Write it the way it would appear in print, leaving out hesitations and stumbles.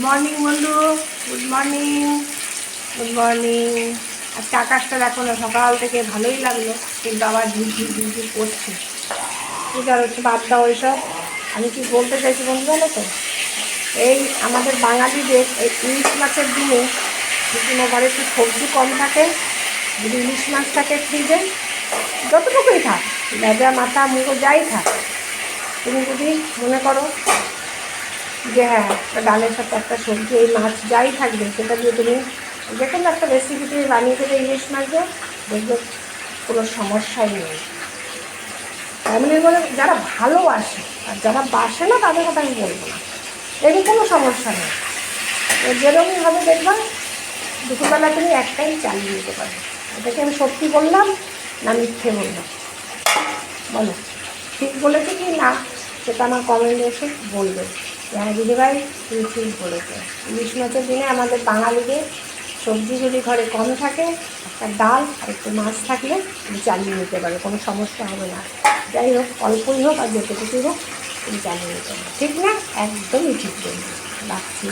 Morning বন্ধু, good morning. Good morning. আজকে আকাশটা দেখো না, সকাল থেকে ভালোই লাগলো, কিন্তু আবার ঝিরঝির করছে। ঠিক আর হচ্ছে, বাদ দাও ওইসব। আমি কি বলতে চাইছি বন্ধু জানো তো, এই আমাদের বাঙালিদের এই ইলিশ মাছের দিনে যদি কোনো ঘরে একটু সবজি কম থাকে, যদি ইলিশ মাছ থাকে ফ্রিজে, যতটুকুই থাক, লেজা মাথা মুখো যাই থাক, তুমি যদি মনে করো যে হ্যাঁ একটা ডালের সাথে একটা সবজি, এই মাছ যাই থাকবে সেটা দিয়ে তুমি যে কোনো একটা রেসিপি তুমি বানিয়ে দেবে ইলিশ মাছ দিয়ে, দেখবে কোনো সমস্যাই নেই। ফ্যামিলির মধ্যে যারা ভালোবাসে আর যারা বাসে না তাদের কথা আমি বলবো না, এর কোনো সমস্যা নেই। যেরকমই হবে দেখবা দুপুরবেলা তুমি একটাই চালিয়ে দিতে পারবে। এটাকে আমি সত্যি বললাম না মিথ্যে বললাম, বলো ঠিক বলেছে কি না, সেটা আমার কমেন্টে এসে বলবে। হ্যাঁ দিদিভাই তুমি ঠিক বলেছে। ইলিশ মাছের দিনে আমাদের বাঙালিদের সবজি যদি ঘরে কম থাকে, একটা ডাল আর একটু মাছ থাকলে তুমি চালিয়ে নিতে পারো, কোনো সমস্যা হবে না। যাই হোক, অল্পই হোক আর যেটুকুই হোক তুমি চালিয়ে নিতে পারো। ঠিক না? একদমই ঠিক বলবে। রাখছি।